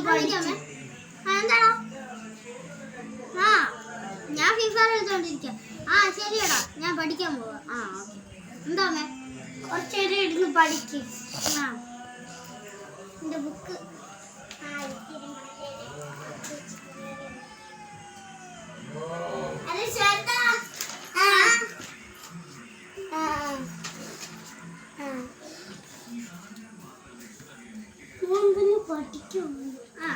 പഠിക്കാമേ. എന്താടാ? ആ ഞാൻ ഫ്രീ ഫയർ കളിച്ചോണ്ടിരിക്കാം. ആ ശരിയടാ, ഞാൻ പഠിക്കാൻ പോവാ. ആ ഓക്കെ. എന്താമേ? കുറച്ചേരം ഇരുന്ന് പഠിക്കും. ആ എൻ്റെ ബുക്ക് പഠിക്കും. ആ